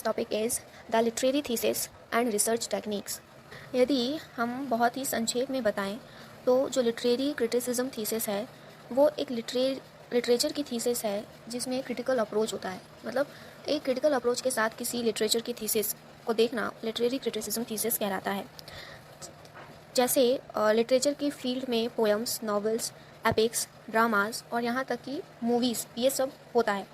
Topic is the literary thesis and research techniques. यदि हम बहुत ही संक्षेप में बताएं तो जो लिटरेरी क्रिटिसिज्म थीसिस है वो एक लिटरेचर की थीसिस है जिसमें क्रिटिकल अप्रोच होता है। मतलब एक क्रिटिकल अप्रोच के साथ किसी लिटरेचर की थीसिस को देखना लिटरेरी क्रिटिसिज्म थीसिस कहलाता है। जैसे लिटरेचर की फील्ड में पोएम्स, नॉवेल्स, एपिक्स, ड्रामास और यहाँ तक कि मूवीज़, ये सब होता है।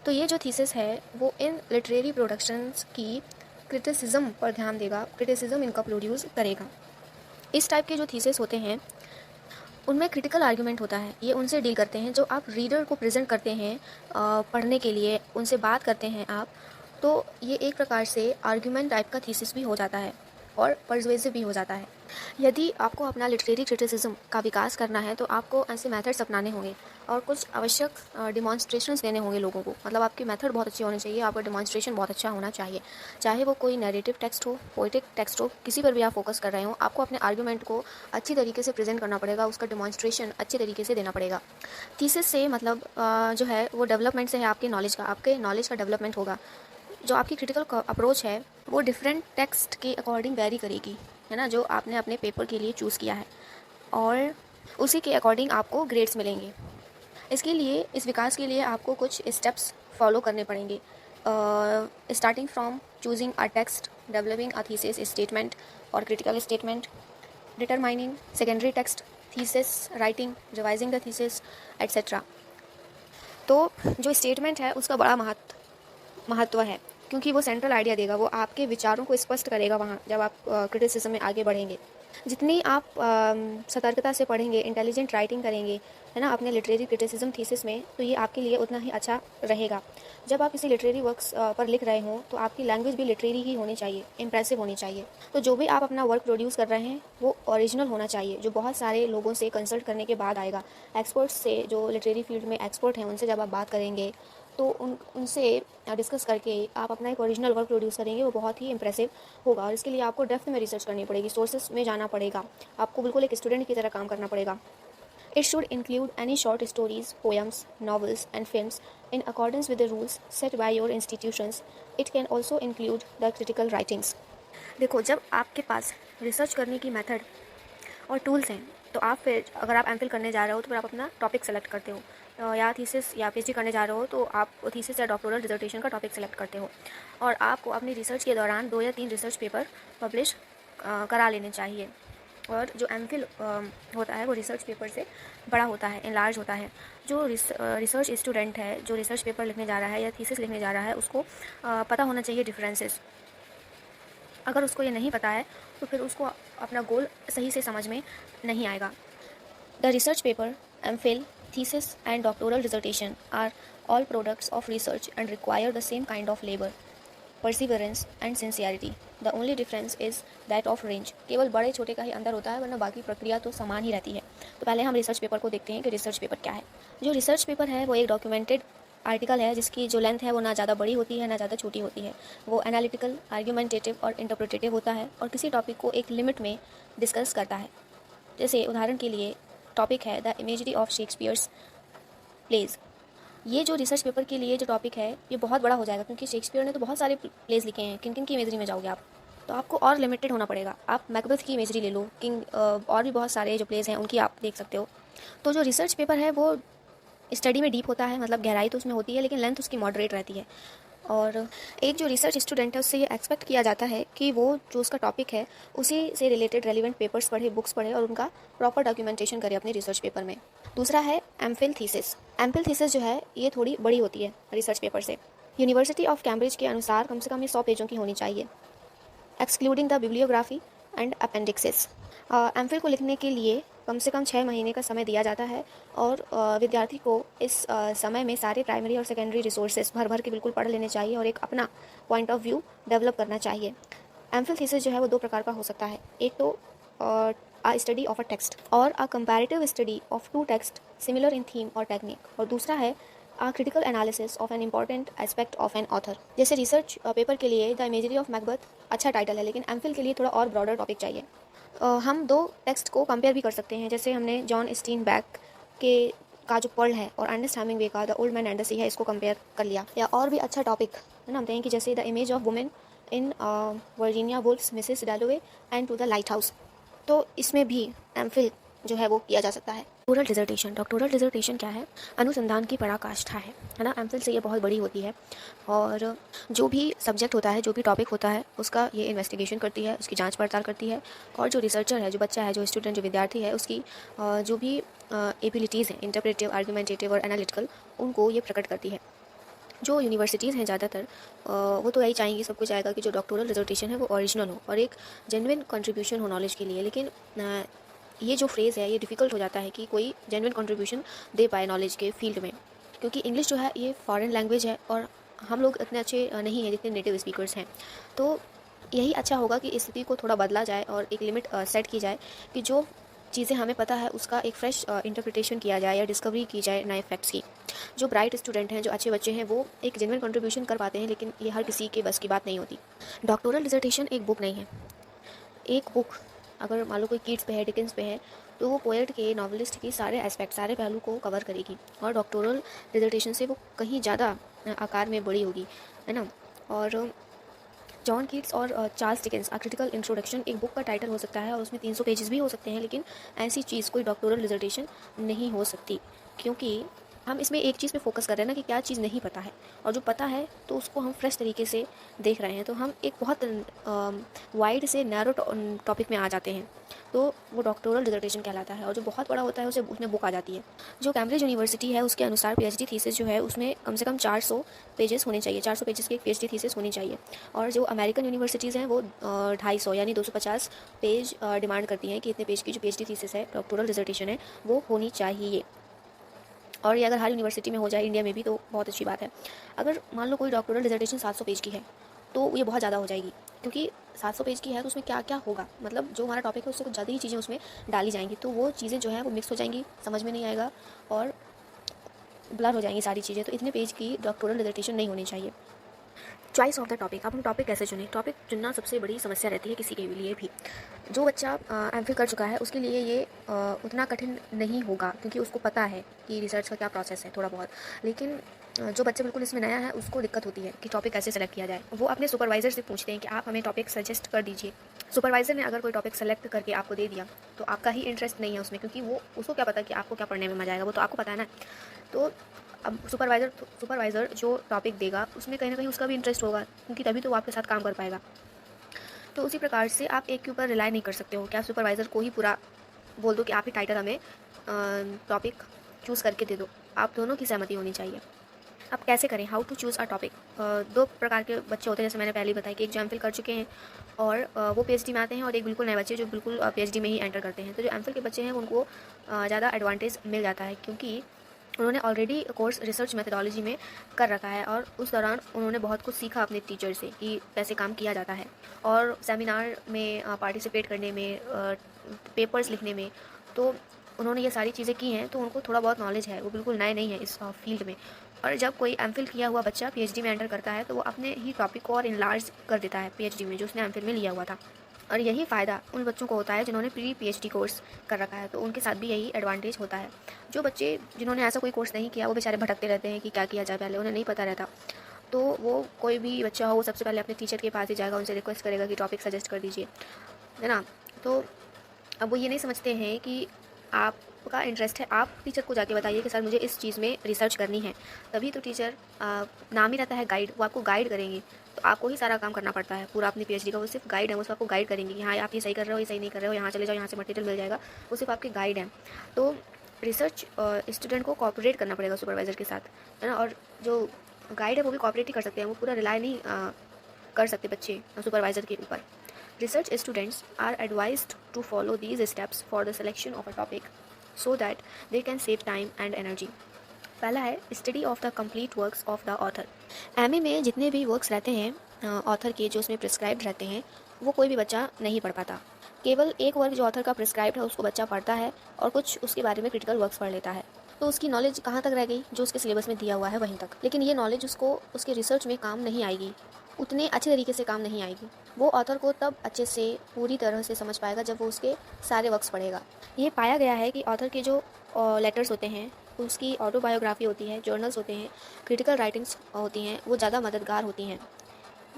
तो ये जो थीसिस है वो इन लिटरेरी प्रोडक्शंस की क्रिटिसिज्म पर ध्यान देगा, क्रिटिसिज्म इनका प्रोड्यूस करेगा। इस टाइप के जो थीसिस होते हैं उनमें क्रिटिकल आर्ग्यूमेंट होता है। ये उनसे डील करते हैं जो आप रीडर को प्रेजेंट करते हैं पढ़ने के लिए, उनसे बात करते हैं आप, तो ये एक प्रकार से आर्ग्यूमेंट टाइप का थीसिस भी हो जाता है और पर्सुएसिव भी हो जाता है। यदि आपको अपना लिटरेरी क्रिटिसिज्म का विकास करना है तो आपको ऐसे मेथड्स अपनाने होंगे और कुछ आवश्यक डिमॉन्स्ट्रेशंस देने होंगे लोगों को। मतलब आपकी मेथड बहुत अच्छी होनी चाहिए, आपका डिमॉन्स्ट्रेशन बहुत अच्छा होना चाहिए। चाहे वो कोई नैरेटिव टेक्स्ट हो, पोएटिक टेक्स्ट हो, किसी पर भी आप फोकस कर रहे हो, आपको अपने आर्ग्यूमेंट को अच्छी तरीके से प्रेजेंट करना पड़ेगा, उसका डिमॉन्स्ट्रेशन अच्छे तरीके से देना पड़ेगा। थीसिस से मतलब जो है वो डेवलपमेंट से है आपके नॉलेज का डेवलपमेंट होगा। जो आपकी क्रिटिकल अप्रोच है वो डिफरेंट टेक्स्ट के अकॉर्डिंग वेरी करेगी, है ना, जो आपने अपने पेपर के लिए चूज़ किया है, और उसी के अकॉर्डिंग आपको ग्रेड्स मिलेंगे। इसके लिए, इस विकास के लिए आपको कुछ स्टेप्स फॉलो करने पड़ेंगे, starting from choosing a text, developing a thesis statement और critical statement, determining secondary text, thesis writing, revising the thesis etcetera. तो जो स्टेटमेंट है उसका बड़ा महत्व है क्योंकि वो सेंट्रल आइडिया देगा, वो आपके विचारों को स्पष्ट करेगा वहाँ जब आप क्रिटिसिज्म में आगे बढ़ेंगे। जितनी आप सतर्कता से पढ़ेंगे, इंटेलिजेंट राइटिंग करेंगे, है ना, अपने लिटरेरी क्रिटिसिज्म थीसिस में, तो ये आपके लिए उतना ही अच्छा रहेगा। जब आप किसी लिटरेरी वर्क्स पर लिख रहे हों तो आपकी लैंग्वेज भी लिटरेरी ही होनी चाहिए, इम्प्रेसिव होनी चाहिए। तो जो भी आप अपना वर्क प्रोड्यूस कर रहे हैं वो ओरिजिनल होना चाहिए, जो बहुत सारे लोगों से कंसल्ट करने के बाद आएगा। एक्सपर्ट्स से, जो लिटरेरी फील्ड में एक्सपर्ट हैं, उनसे जब आप बात करेंगे तो उनसे डिस्कस करके आप अपना एक ओरिजिनल वर्क प्रोड्यूस करेंगे, वो बहुत ही इंप्रेसिव होगा। और इसके लिए आपको डेप्थ में रिसर्च करनी पड़ेगी, सोर्सेज में जाना पड़ेगा, आपको बिल्कुल एक स्टूडेंट की तरह काम करना पड़ेगा। It should include any short stories, poems, novels and films in accordance with the rules set by your institutions. It can also include the critical writings. देखो, जब आपके पास रिसर्च करने की मेथड और टूल्स हैं तो आप फिर, अगर आप एमफिल करने जा रहे हो तो फिर आप अपना टॉपिक सेलेक्ट करते हो, या थीसिस या पीएचडी करने जा रहे हो तो आप थीसिस या डॉक्टोरल डिसर्टेशन का टॉपिक सेलेक्ट करते हो, और आपको अपनी रिसर्च के दौरान 2 या 3 रिसर्च पेपर पब्लिश करा लेने चाहिए। और जो एमफिल होता है वो रिसर्च पेपर से बड़ा होता है, एनलार्ज होता है। जो रिसर्च स्टूडेंट है, जो रिसर्च पेपर लिखने जा रहा है या थीसिस लिखने जा रहा है, उसको पता होना चाहिए डिफरेंसेस। अगर उसको ये नहीं पता है तो फिर उसको अपना गोल सही से समझ में नहीं आएगा। The research paper, MPhil, thesis and doctoral dissertation are all products of research and require the same kind of labor, perseverance and sincerity. The only difference is that of range. केवल बड़े छोटे का ही अंतर होता है, वरना बाकी प्रक्रिया तो समान ही रहती है। तो पहले हम रिसर्च पेपर को देखते हैं कि रिसर्च पेपर क्या है। जो रिसर्च पेपर है वो एक डॉक्यूमेंटेड आर्टिकल है जिसकी जो लेंथ है वो ना ज़्यादा बड़ी होती है ना ज़्यादा छोटी होती है। वो एनालिटिकल, आर्ग्यूमेंटेटिव और इंटरप्रेटेटिव होता है और किसी टॉपिक को एक लिमिट में डिस्कस करता है। जैसे उदाहरण के लिए टॉपिक है the imagery of Shakespeare's plays. ये जो रिसर्च पेपर के लिए जो टॉपिक है ये बहुत बड़ा हो जाएगा क्योंकि शेक्सपियर ने तो बहुत सारे प्लेज लिखे हैं। किन किन की इमेजरी में जाओगे आप, तो आपको और लिमिटेड होना पड़ेगा। आप मैकबेथ की इमेजरी ले लो, किंग, और भी बहुत सारे जो प्लेज हैं उनकी आप देख सकते हो। तो जो रिसर्च पेपर है वो स्टडी में डीप होता है, मतलब गहराई तो उसमें होती है लेकिन लेंथ उसकी मॉडरेट रहती है। और एक जो रिसर्च स्टूडेंट है उससे ये एक्सपेक्ट किया जाता है कि वो जो उसका टॉपिक है उसी से रिलेटेड रेलिवेंट पेपर्स पढ़े, बुक्स पढ़े और उनका प्रॉपर डॉक्यूमेंटेशन करे अपने रिसर्च पेपर में। दूसरा है एमफिल थीसिस। एमफिल थीसिस जो है ये थोड़ी बड़ी होती है रिसर्च पेपर से। यूनिवर्सिटी ऑफ कैम्ब्रिज के अनुसार कम से कम ये 100 पेजों की होनी चाहिए, excluding the bibliography and appendices. MPhil को लिखने के लिए कम से कम 6 महीने का समय दिया जाता है और विद्यार्थी को इस समय में सारे प्राइमरी और सेकेंडरी रिसोर्सेज भर भर के बिल्कुल पढ़ लेने चाहिए और एक अपना पॉइंट ऑफ व्यू डेवलप करना चाहिए। एमफिल थीसिस जो है वो 2 प्रकार का हो सकता है। एक तो a study of a text और a comparative study of 2 texts similar in theme और technique, और दूसरा है a critical analysis of an important aspect of an author। जैसे रिसर्च पेपर के लिए द इमेजरी ऑफ मैकबेथ अच्छा टाइटल है, लेकिन एमफिल के लिए थोड़ा और ब्रॉडर टॉपिक चाहिए। हम 2 टेक्स्ट को कंपेयर भी कर सकते हैं। जैसे हमने जॉन स्टीनबैक के का जो पर्ल है और अर्नेस्ट हेमिंगवे का the old man and the sea है, इसको कंपेयर कर लिया। या और भी अच्छा टॉपिक है ना, हम कहें कि जैसे the image of women in Virginia Woolf's Mrs Dalloway and to the lighthouse, तो इसमें भी एमफिल जो है वो किया जा सकता है। डॉक्टोरल डिसर्टेशन, डॉक्टोरल डिसर्टेशन क्या है? अनुसंधान की पराकाष्ठा है ना। एमफिल से ये बहुत बड़ी होती है और जो भी सब्जेक्ट होता है, जो भी टॉपिक होता है, उसका ये इन्वेस्टिगेशन करती है, उसकी जांच पड़ताल करती है और जो रिसर्चर है, जो बच्चा है, जो स्टूडेंट, जो विद्यार्थी है, उसकी जो भी एबिलिटीज़ हैं, इंटरप्रेटिव, आर्गुमेंटेटिव और एनालिटिकल, उनको ये प्रकट करती है। जो यूनिवर्सिटीज़ हैं ज़्यादातर वो तो यही चाहेंगी, सब कुछ आएगा कि जो डॉक्टोरल डिसर्टेशन है वो ओरिजिनल हो और एक जेन्युइन कंट्रीब्यूशन हो नॉलेज के लिए। लेकिन ये जो फ्रेज़ है ये डिफ़िकल्ट हो जाता है कि कोई जेन्युइन कंट्रीब्यूशन दे पाए नॉलेज के फील्ड में, क्योंकि इंग्लिश जो है ये फॉरेन लैंग्वेज है और हम लोग इतने अच्छे नहीं हैं जितने नेटिव स्पीकर्स हैं। तो यही अच्छा होगा कि इस स्थिति को थोड़ा बदला जाए और एक लिमिट सेट की जाए कि जो चीज़ें हमें पता है उसका एक फ्रेश इंटरप्रिटेशन किया जाए या डिस्कवरी की जाए नए फैक्ट्स की। जो ब्राइट स्टूडेंट हैं, जो अच्छे बच्चे हैं, वो एक जेन्युइन कंट्रीब्यूशन कर पाते हैं, लेकिन ये हर किसी के बस की बात नहीं होती। डॉक्टोरल डिसर्टेशन एक बुक नहीं है। एक बुक अगर मान लो कोई कीट्स पे है, डिकेंस पे है, तो वो पोएट के, नॉवलिस्ट की सारे एस्पेक्ट, सारे पहलू को कवर करेगी और डॉक्टोरल डिसर्टेशन से वो कहीं ज़्यादा आकार में बड़ी होगी, है ना। और जॉन कीट्स और Charles Dickens, a critical introduction एक बुक का टाइटल हो सकता है और उसमें 300 पेजेस भी हो सकते हैं, लेकिन ऐसी चीज़ कोई डॉक्टोरल डिसर्टेशन नहीं हो सकती, क्योंकि हम इसमें एक चीज़ पे फोकस कर रहे हैं ना कि क्या चीज़ नहीं पता है, और जो पता है तो उसको हम फ्रेश तरीके से देख रहे हैं। तो हम एक बहुत वाइड से नैरो टॉपिक में आ जाते हैं, तो वो डॉक्टोरल डिसर्टेशन कहलाता है। और जो बहुत बड़ा होता है उसे उसमें बुक आ जाती है। जो कैम्ब्रिज यूनिवर्सिटी है उसके अनुसार पीएचडी थीसिस जो है उसमें कम से कम 400 पेजेस होने चाहिए, 400 पेजेस की एक पीएचडी थीसिस होनी चाहिए। और जो अमेरिकन यूनिवर्सिटीज़ हैं वो 250 यानी 250 पेज डिमांड करती हैं कि इतने पेज की जो पीएचडी थीसिस है, डॉक्टोरल डिसर्टेशन है, वो होनी चाहिए। और ये अगर हर यूनिवर्सिटी में हो जाए इंडिया में भी तो बहुत अच्छी बात है। अगर मान लो कोई डॉक्टोरल डिसर्टेशन 700 पेज की है तो ये बहुत ज़्यादा हो जाएगी, क्योंकि 700 पेज की है तो उसमें क्या क्या होगा, मतलब जो हमारा टॉपिक है उससे कुछ ज़्यादा ही चीज़ें उसमें डाली जाएंगी, तो वो चीज़ें जो है वो मिक्स हो जाएंगी, समझ में नहीं आएगा और ब्लर हो जाएंगी सारी चीज़ें। तो इतने पेज की डॉक्टोरल डिसर्टेशन नहीं होनी चाहिए। चॉइस ऑफ द टॉपिक, अब हम टॉपिक कैसे चुनें? टॉपिक चुनना सबसे बड़ी समस्या रहती है किसी के लिए भी। जो बच्चा एमफिल कर चुका है उसके लिए ये उतना कठिन नहीं होगा, क्योंकि उसको पता है कि रिसर्च का क्या प्रोसेस है थोड़ा बहुत। लेकिन जो बच्चा बिल्कुल इसमें नया है उसको दिक्कत होती है कि टॉपिक कैसे सेलेक्ट किया जाए। वो अपने सुपरवाइज़र से पूछते हैं कि आप हमें टॉपिक सजेस्ट कर दीजिए। सुपरवाइज़र ने अगर कोई टॉपिक सेलेक्ट करके आपको दे दिया तो आपका ही इंटरेस्ट नहीं है उसमें, क्योंकि वो उसको क्या पता कि आपको क्या पढ़ने में मजा आएगा, वो तो आपको पता है ना। तो अब सुपरवाइज़र जो टॉपिक देगा उसमें कहीं ना कहीं उसका भी इंटरेस्ट होगा, क्योंकि तभी तो वो आपके साथ काम कर पाएगा। तो उसी प्रकार से आप एक के ऊपर रिलाई नहीं कर सकते हो कि आप सुपरवाइज़र को ही पूरा बोल दो कि आप ही टाइटल हमें टॉपिक चूज़ करके दे दो। आप दोनों की सहमति होनी चाहिए। अब कैसे करें, how to choose a topic? दो प्रकार के बच्चे होते हैं, जैसे मैंने पहले ही बताया कि एक जो एमफिल कर चुके हैं और वो पीएचडी में आते हैं, और एक बिल्कुल नए बच्चे जो बिल्कुल पीएचडी में ही एंटर करते हैं। तो जो एमफिल के बच्चे हैं उनको ज़्यादा एडवांटेज मिल जाता है, क्योंकि उन्होंने ऑलरेडी कोर्स रिसर्च मेथडोलॉजी में कर रखा है और उस दौरान उन्होंने बहुत कुछ सीखा अपने टीचर से कि कैसे काम किया जाता है, और सेमिनार में पार्टिसिपेट करने में, पेपर्स लिखने में, तो उन्होंने ये सारी चीज़ें की हैं, तो उनको थोड़ा बहुत नॉलेज है, वो बिल्कुल नए नहीं है इस फील्ड में। और जब कोई एमफिल किया हुआ बच्चा पीएचडी में एंटर करता है तो वो अपने ही टॉपिक को और इनलार्ज कर देता है पीएचडी में, जो उसने एमफिल में लिया हुआ था। और यही फ़ायदा उन बच्चों को होता है जिन्होंने प्री पीएचडी कोर्स कर रखा है, तो उनके साथ भी यही एडवांटेज होता है। जो बच्चे जिन्होंने ऐसा कोई कोर्स नहीं किया वो बेचारे भटकते रहते हैं कि क्या किया जाए, पहले उन्हें नहीं पता रहता। तो वो कोई भी बच्चा हो वो सबसे पहले अपने टीचर के पास ही जाएगा, उनसे रिक्वेस्ट करेगा कि टॉपिक सजेस्ट कर दीजिए, है ना। तो अब वो ये नहीं समझते हैं कि आपका इंटरेस्ट है, आप टीचर को जाके बताइए कि सर मुझे इस चीज़ में रिसर्च करनी है, तभी तो टीचर नाम ही रहता है गाइड, वो आपको गाइड करेंगे। तो आपको ही सारा काम करना पड़ता है पूरा अपनी पीएचडी का, वो सिर्फ गाइड है, वो सिर्फ आपको गाइड करेंगे कि हाँ आप ये सही कर रहे हो, ये सही नहीं कर रहे हो, यहाँ चले जाओ, यहाँ से मटेरियल मिल जाएगा, वो सिर्फ आपके गाइड हैं। तो रिसर्च स्टूडेंट को कोऑपरेट करना पड़ेगा सुपरवाइज़र के साथ, है ना। और जो गाइड है वो भी कोऑपरेट ही कर सकते हैं, वो पूरा रिलाई नहीं कर सकते बच्चे सुपरवाइज़र के ऊपर। Research students are advised to follow these steps for the selection of a topic so that they can save time and energy. पहला है study of the complete works of the author. MA में जितने भी works रहते हैं author के, जो उसमें प्रिस्क्राइब्ड रहते हैं, वो कोई भी बच्चा नहीं पढ़ पाता। केवल एक वर्क जो ऑथर का प्रिस्क्राइब्ड है उसको बच्चा पढ़ता है और कुछ उसके बारे में क्रिटिकल वर्क्स पढ़ लेता है। तो उसकी नॉलेज कहाँ तक रह गई? जो उसके सिलेबस में दिया हुआ है वहीं तक। लेकिन ये नॉलेज उसको उसके रिसर्च में काम नहीं आएगी, उतने अच्छे तरीके से काम नहीं आएगी। वो ऑथर को तब अच्छे से पूरी तरह से समझ पाएगा जब वो उसके सारे वर्क्स पढ़ेगा। ये पाया गया है कि ऑथर के जो लेटर्स होते हैं उसकी ऑटोबायोग्राफी होती है, जर्नल्स होते हैं, क्रिटिकल राइटिंग्स होती हैं, वो ज़्यादा मददगार होती हैं।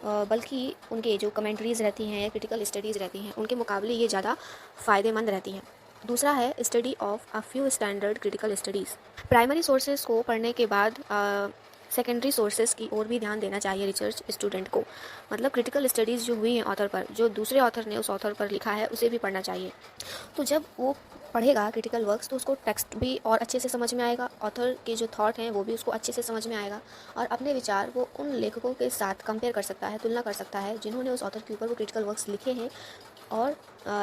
बल्कि उनके जो कमेंट्रीज़ रहती हैं या क्रिटिकल स्टडीज़ रहती हैं उनके मुकाबले ये ज़्यादा फ़ायदेमंद रहती हैं। दूसरा है study of a few standard critical studies. Primary sources को पढ़ने के बाद सेकेंडरी सोर्सेज की ओर भी ध्यान देना चाहिए रिसर्च स्टूडेंट को। मतलब क्रिटिकल स्टडीज़ जो हुई हैं ऑथर पर, जो दूसरे ऑथर ने उस ऑथर पर लिखा है, उसे भी पढ़ना चाहिए। तो जब वो पढ़ेगा क्रिटिकल वर्क्स तो उसको टेक्स्ट भी और अच्छे से समझ में आएगा, ऑथर के जो थॉट हैं वो भी उसको अच्छे से समझ में आएगा, और अपने विचार वो उन लेखकों के साथ कंपेयर कर सकता है, तुलना कर सकता है जिन्होंने उस ऑथर के ऊपर वो क्रिटिकल वर्क्स लिखे हैं, और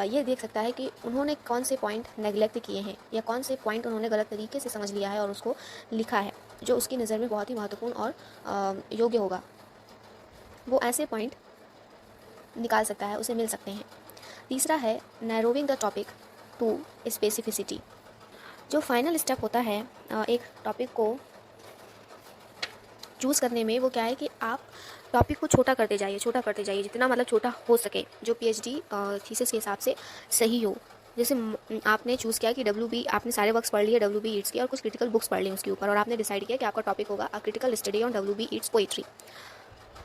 ये देख सकता है कि उन्होंने कौन से पॉइंट नेगलेक्ट किए हैं या कौन से पॉइंट उन्होंने गलत तरीके से समझ लिया है और उसको लिखा है, जो उसकी नज़र में बहुत ही महत्वपूर्ण और योग्य होगा। वो ऐसे पॉइंट निकाल सकता है, उसे मिल सकते हैं। तीसरा है नैरोविंग द टॉपिक टू स्पेसिफिसिटी। जो फाइनल स्टेप होता है एक टॉपिक को चूज़ करने में, वो क्या है कि आप टॉपिक को छोटा करते जाइए, छोटा करते जाइए, जितना मतलब छोटा हो सके, जो पीएचडी थीसिस के हिसाब से सही हो। जैसे आपने चूज़ किया कि WB, आपने सारे वर्क्स पढ़ लिए WB ईट्स के और कुछ क्रिटिकल बुक्स पढ़ ली उसके ऊपर, और आपने डिसाइड किया कि आपका टॉपिक होगा a critical study on WB Yeats poetry.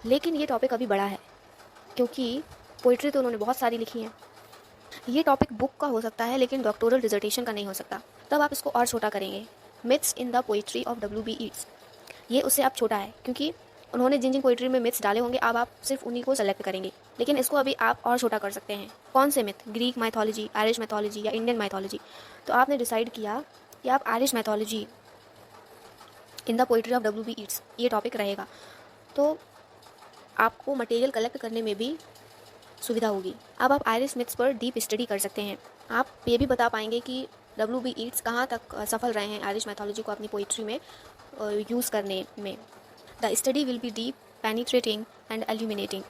लेकिन ये टॉपिक अभी बड़ा है, क्योंकि पोइट्री तो उन्होंने बहुत सारी लिखी है। ये टॉपिक बुक का हो सकता है लेकिन डॉक्टोरल डिसर्टेशन का नहीं हो सकता। तब आप इसको और छोटा करेंगे। Myths in the poetry of WB Yeats, ये उससे आप छोटा है, क्योंकि उन्होंने जिन जिन पोइट्री में मिथ्स डाले होंगे अब आप सिर्फ उन्हीं को सेलेक्ट करेंगे। लेकिन इसको अभी आप और छोटा कर सकते हैं। कौन से myth? Greek mythology, Irish mythology या इंडियन माइथोलॉजी। तो आपने डिसाइड किया कि आप Irish mythology in the poetry of WB Yeats, ये टॉपिक रहेगा। तो आपको मटेरियल कलेक्ट करने में भी सुविधा होगी। अब आप आयरिश मिथ्स पर डीप स्टडी कर सकते हैं। आप ये भी बता पाएंगे कि WB ईट्स कहाँ तक सफल रहे हैं आयरिश मैथोलॉजी को अपनी पोइट्री में यूज़ करने में। The study will be deep, penetrating and illuminating.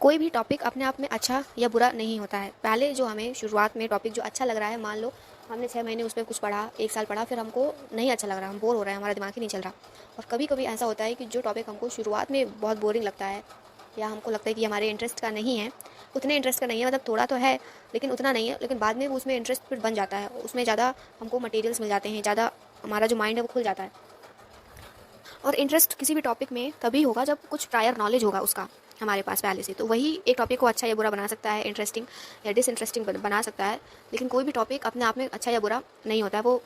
कोई भी टॉपिक अपने आप में अच्छा या बुरा नहीं होता है। पहले जो हमें शुरुआत में टॉपिक जो अच्छा लग रहा है, मान लो हमने 6 महीने उस पर कुछ पढ़ा, 1 साल पढ़ा, फिर हमको नहीं अच्छा लग रहा, हम बोर हो रहे हैं, हमारा दिमाग ही नहीं चल रहा। और कभी कभी ऐसा होता है कि जो टॉपिक हमको शुरुआत में बहुत बोरिंग लगता है या हमको लगता है कि हमारे इंटरेस्ट का नहीं है, उतने इंटरेस्ट का नहीं है, मतलब थोड़ा तो है लेकिन उतना नहीं है, लेकिन बाद में वो उसमें इंटरेस्ट फिर बन जाता है, उसमें ज़्यादा हमको मटेरियल्स मिल जाते हैं, ज़्यादा हमारा जो माइंड है वो खुल जाता है। और इंटरेस्ट किसी भी टॉपिक में तभी होगा जब कुछ प्रायर नॉलेज होगा उसका हमारे पास पहले से, तो वही एक टॉपिक को अच्छा या बुरा बना सकता है, इंटरेस्टिंग या डिसइंटरेस्टिंग बना सकता है। लेकिन कोई भी टॉपिक अपने आप में अच्छा या बुरा नहीं होता है, वो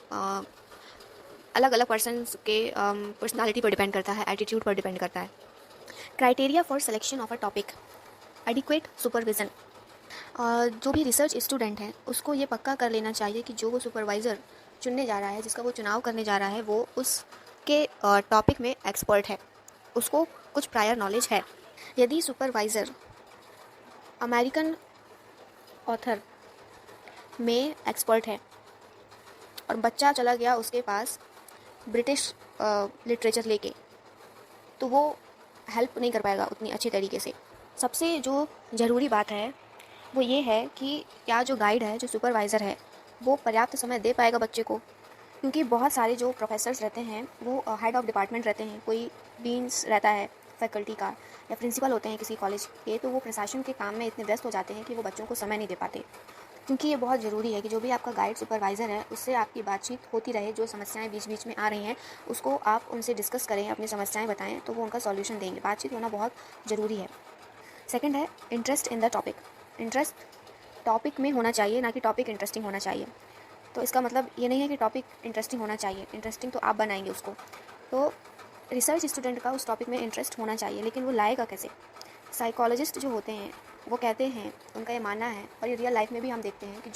अलग अलग पर्सनस के पर्सनालिटी पर डिपेंड करता है, एटीट्यूड पर डिपेंड करता है। Criteria for selection of a topic, adequate supervision. जो भी रिसर्च स्टूडेंट है उसको ये पक्का कर लेना चाहिए कि जो वो सुपरवाइज़र चुनने जा रहा है, जिसका वो चुनाव करने जा रहा है, वो उसके टॉपिक में एक्सपर्ट है, उसको कुछ प्रायर नॉलेज है। यदि सुपरवाइज़र अमेरिकन ऑथर में एक्सपर्ट है और बच्चा चला गया उसके पास ब्रिटिश लिटरेचर लेके, तो वो हेल्प नहीं कर पाएगा उतनी अच्छी तरीके से। सबसे जो ज़रूरी बात है वो ये है कि क्या जो गाइड है, जो सुपरवाइज़र है, वो पर्याप्त समय दे पाएगा बच्चे को। क्योंकि बहुत सारे जो प्रोफेसर्स रहते हैं वो हेड ऑफ़ डिपार्टमेंट रहते हैं, कोई डीन्स रहता है फैकल्टी का या प्रिंसिपल होते हैं किसी कॉलेज के, तो वो प्रशासन के काम में इतने व्यस्त हो जाते हैं कि वो बच्चों को समय नहीं दे पाते। क्योंकि ये बहुत ज़रूरी है कि जो भी आपका गाइड सुपरवाइज़र है उससे आपकी बातचीत होती रहे, जो समस्याएं बीच बीच में आ रही हैं उसको आप उनसे डिस्कस करें, अपनी समस्याएं बताएं, तो वो उनका सॉल्यूशन देंगे। बातचीत होना बहुत ज़रूरी है। सेकंड है interest in the topic. Interest topic में होना चाहिए, ना कि टॉपिक इंटरेस्टिंग होना चाहिए। तो इसका मतलब ये नहीं है कि टॉपिक इंटरेस्टिंग होना चाहिए, इंटरेस्टिंग तो आप बनाएंगे उसको। तो रिसर्च स्टूडेंट का उस टॉपिक में इंटरेस्ट होना चाहिए, लेकिन वो लाएगा कैसे? साइकोलॉजिस्ट जो होते हैं वो कहते हैं, उनका ये मानना है, और ये रियल लाइफ में भी हम देखते हैं कि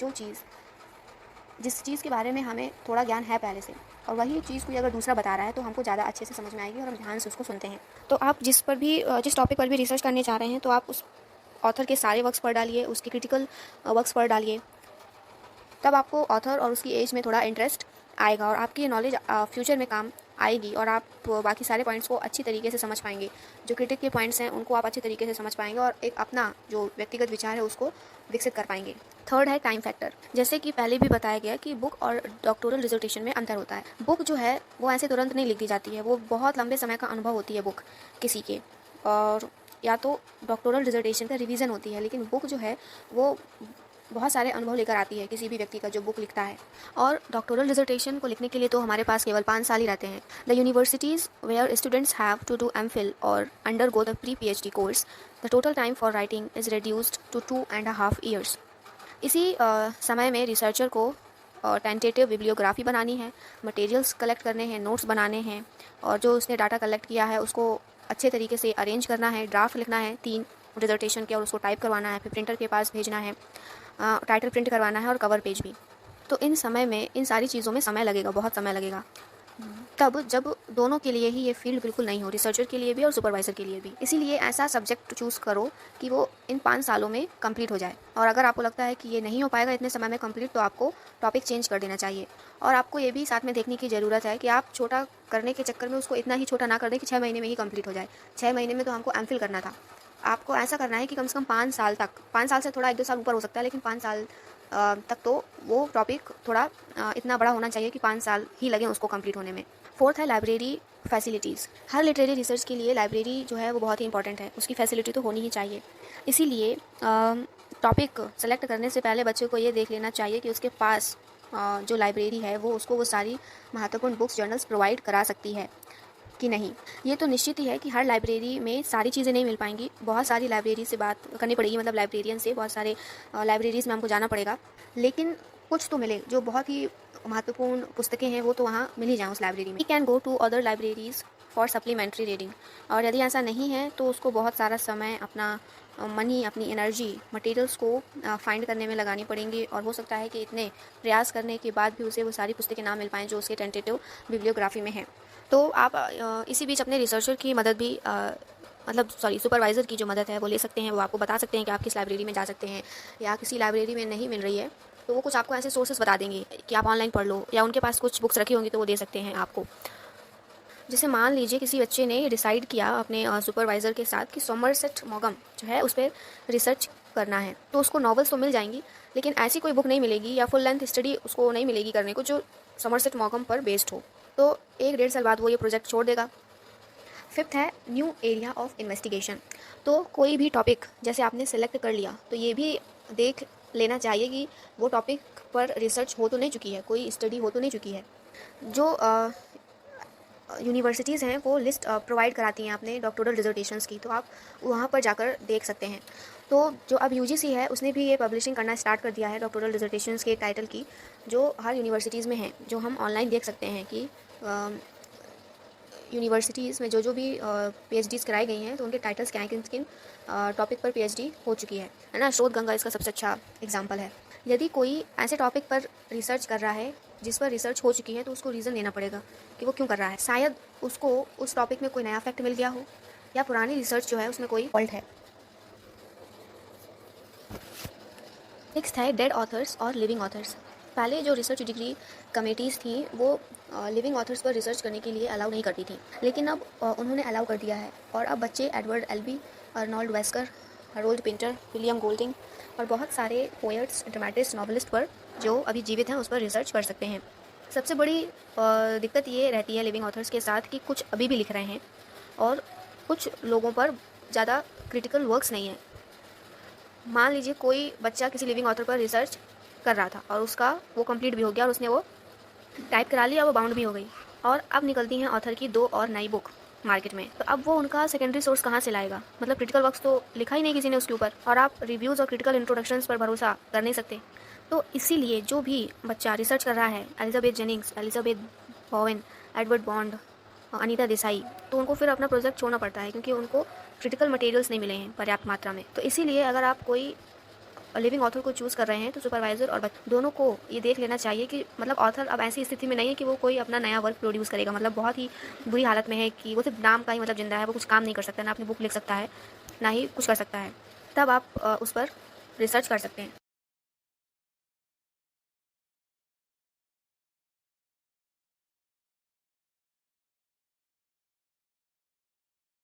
जिस चीज़ के बारे में हमें थोड़ा ज्ञान है पहले से, और वही चीज़ कोई अगर दूसरा बता रहा है तो हमको ज़्यादा अच्छे से समझ में आएगी और हम ध्यान से उसको सुनते हैं। तो आप जिस टॉपिक पर भी रिसर्च करने चाह रहे हैं, तो आप उस ऑथर के सारे वर्क्स पढ़ डालिए, उसके क्रिटिकल वर्क्स पढ़ डालिए, तब आपको ऑथर और उसकी एज में थोड़ा इंटरेस्ट आएगा और आपकी नॉलेज फ्यूचर में काम आएगी, और आप बाकी सारे पॉइंट्स को अच्छी तरीके से समझ पाएंगे। जो क्रिटिक के पॉइंट्स हैं उनको आप अच्छे तरीके से समझ पाएंगे और एक अपना जो व्यक्तिगत विचार है उसको विकसित कर पाएंगे। थर्ड है टाइम फैक्टर। जैसे कि पहले भी बताया गया कि बुक और डॉक्टोरल डिसर्टेशन में अंतर होता है। बुक जो है वो ऐसे तुरंत नहीं लिख दी जाती है, वो बहुत लंबे समय का अनुभव होती है बुक किसी के, और या तो डॉक्टोरल डिसर्टेशन का रिवीजन होती है। लेकिन बुक जो है वो बहुत सारे अनुभव लेकर आती है किसी भी व्यक्ति का जो बुक लिखता है। और डॉक्टोरल डिसर्टेशन को लिखने के लिए तो हमारे पास केवल 5 साल ही रहते हैं। The universities where students have to do MPhil और undergo the pre PhD course, the total time for writing is reduced to 2.5 years। इसी समय में रिसर्चर को टेंटेटिव बिब्लियोग्राफी बनानी है, मटेरियल्स कलेक्ट करने हैं, नोट्स बनाने हैं, और जो उसने डाटा कलेक्ट किया है उसको अच्छे तरीके से अरेंज करना है, ड्राफ्ट लिखना है 3 डिसर्टेशन के, और उसको टाइप करवाना है, फिर प्रिंटर के पास भेजना है, टाइटल प्रिंट करवाना है और कवर पेज भी। तो इन समय में इन सारी चीज़ों में समय लगेगा, बहुत समय लगेगा। तब जब दोनों के लिए ही ये फील्ड बिल्कुल नहीं हो, रिसर्चर के लिए भी और सुपरवाइज़र के लिए भी। इसीलिए ऐसा सब्जेक्ट चूज़ करो कि वो इन 5 सालों में कंप्लीट हो जाए। और अगर आपको लगता है कि ये नहीं हो पाएगा इतने समय में कंप्लीट, तो आपको टॉपिक चेंज कर देना चाहिए। और आपको ये भी साथ में देखने की ज़रूरत है कि आप छोटा करने के चक्कर में उसको इतना ही छोटा ना कर दें कि 6 महीने में ही कंप्लीट हो जाए। 6 महीने में तो हमको MPhil करना था, आपको ऐसा करना है कि कम से कम 5 साल तक, 5 साल से थोड़ा 1-2 साल ऊपर हो सकता है, लेकिन 5 साल तक तो वो टॉपिक थोड़ा इतना बड़ा होना चाहिए कि 5 साल ही लगें उसको कंप्लीट होने में। 4th है लाइब्रेरी फैसिलिटीज़। हर लिटरेरी रिसर्च के लिए लाइब्रेरी जो है वो बहुत ही इंपॉर्टेंट है, उसकी फैसिलिटी तो होनी ही चाहिए। इसीलिए टॉपिक सेलेक्ट करने से पहले बच्चे को ये देख लेना चाहिए कि उसके पास जो लाइब्रेरी है वो उसको वो सारी महत्वपूर्ण बुक्स, जर्नल्स प्रोवाइड करा सकती है कि नहीं। ये तो निश्चित ही है कि हर लाइब्रेरी में सारी चीज़ें नहीं मिल पाएंगी, बहुत सारी लाइब्रेरी से बात करनी पड़ेगी, मतलब लाइब्रेरियन से, बहुत सारे लाइब्रेरीज़ में हमको जाना पड़ेगा, लेकिन कुछ तो मिले। जो बहुत ही महत्वपूर्ण पुस्तकें हैं वो तो वहाँ मिल ही जाएँ उस लाइब्रेरी में। We can go to other libraries for supplementary reading. और यदि ऐसा नहीं है तो उसको बहुत सारा समय, अपना मनी, अपनी एनर्जी, मटेरियल्स को फाइंड करने में लगानी पड़ेंगी, और हो सकता है कि इतने प्रयास करने के बाद भी उसे वो सारी पुस्तकें ना मिल पाएँ जो उसके टेंटेटिव बिब्लियोग्राफी में है। तो आप इसी बीच अपने रिसर्चर की मदद भी सुपरवाइज़र की जो मदद है वो ले सकते हैं। वो आपको बता सकते हैं कि आप किस लाइब्रेरी में जा सकते हैं, या किसी लाइब्रेरी में नहीं मिल रही है तो वो कुछ आपको ऐसे सोर्सेस बता देंगे कि आप ऑनलाइन पढ़ लो, या उनके पास कुछ बुक्स रखी होंगी तो वो दे सकते हैं आपको। जैसे मान लीजिए किसी बच्चे ने डिसाइड किया अपने सुपरवाइज़र के साथ कि सोमरसेट मॉगम जो है उस पर रिसर्च करना है, तो उसको नॉवेल्स तो मिल जाएंगी, लेकिन ऐसी कोई बुक नहीं मिलेगी या फुल लेंथ स्टडी उसको नहीं मिलेगी करने को जो सोमरसेट मॉगम पर बेस्ड हो। तो 1-1.5 साल बाद वो ये प्रोजेक्ट छोड़ देगा। 5th है न्यू एरिया ऑफ इन्वेस्टिगेशन। तो कोई भी टॉपिक जैसे आपने सेलेक्ट कर लिया तो ये भी देख लेना चाहिए कि वो टॉपिक पर रिसर्च हो तो नहीं चुकी है, कोई स्टडी हो तो नहीं चुकी है। जो यूनिवर्सिटीज़ हैं वो लिस्ट प्रोवाइड कराती हैं अपने डॉक्टोरल डिसर्टेशंस की, तो आप वहाँ पर जाकर देख सकते हैं। तो जो अब UGC है उसने भी ये पब्लिशिंग करना स्टार्ट कर दिया है डॉक्टोरल डिसर्टेशंस के टाइटल की, जो हर यूनिवर्सिटीज़ में हैं, जो हम ऑनलाइन देख सकते हैं कि यूनिवर्सिटीज़ में जो भी PhDs कराई गई हैं तो उनके टाइटल्स क्या हैं, किन किन टॉपिक पर PhD हो चुकी है ना। स्रोत गंगा इसका सबसे अच्छा एग्जांपल है। यदि कोई ऐसे टॉपिक पर रिसर्च कर रहा है जिस पर रिसर्च हो चुकी है तो उसको रीज़न देना पड़ेगा कि वो क्यों कर रहा है। शायद उसको उस टॉपिक में कोई नया फैक्ट मिल गया हो, या पुरानी रिसर्च जो है उसमें कोई फॉल्ट है। 6th है डेड ऑथर्स और लिविंग ऑथर्स। पहले जो रिसर्च डिग्री कमेटीज़ थी वो लिविंग ऑथर्स पर रिसर्च करने के लिए अलाउ नहीं करती थी, लेकिन अब उन्होंने अलाउ कर दिया है, और अब बच्चे Edward Elby, Arnold Wesker, Harold Pinter, William Golding और बहुत सारे पोएट्स, ड्रामेटिस्ट, नॉवलिस्ट पर जो अभी जीवित हैं उस पर रिसर्च कर सकते हैं। सबसे बड़ी दिक्कत ये रहती है लिविंग ऑथर्स के साथ कि कुछ अभी भी लिख रहे हैं और कुछ लोगों पर ज़्यादा क्रिटिकल वर्क्स नहीं है। मान लीजिए कोई बच्चा किसी लिविंग ऑथर पर रिसर्च कर रहा था और उसका वो कंप्लीट भी हो गया और उसने वो टाइप करा लिया, वो बाउंड भी हो गई, और अब निकलती हैं ऑथर की 2 और नई बुक मार्केट में, तो अब वो उनका सेकेंडरी सोर्स कहाँ से लाएगा? मतलब क्रिटिकल वर्क्स तो लिखा ही नहीं किसी ने उसके ऊपर, और आप रिव्यूज़ और क्रिटिकल इंट्रोडक्शंस पर भरोसा कर नहीं सकते। तो इसीलिए जो भी बच्चा रिसर्च कर रहा है, Elizabeth Jennings, Elizabeth Bowen, Edward bond, Anita Desai, तो उनको फिर अपना प्रोजेक्ट छोड़ना पड़ता है क्योंकि उनको क्रिटिकल मटेरियल्स नहीं मिले हैं पर्याप्त मात्रा में। तो इसीलिए अगर आप कोई लिविंग ऑथर को चूज़ कर रहे हैं तो सुपरवाइज़र और दोनों को ये देख लेना चाहिए कि मतलब ऑथर अब ऐसी स्थिति में नहीं है कि वो कोई अपना नया वर्क प्रोड्यूस करेगा, मतलब बहुत ही बुरी हालत में है कि वो सिर्फ नाम का ही मतलब जिंदा है, वो कुछ काम नहीं कर सकता, ना अपनी बुक लिख सकता है, ना ही कुछ कर सकता है। तब आप उस पर रिसर्च कर सकते हैं।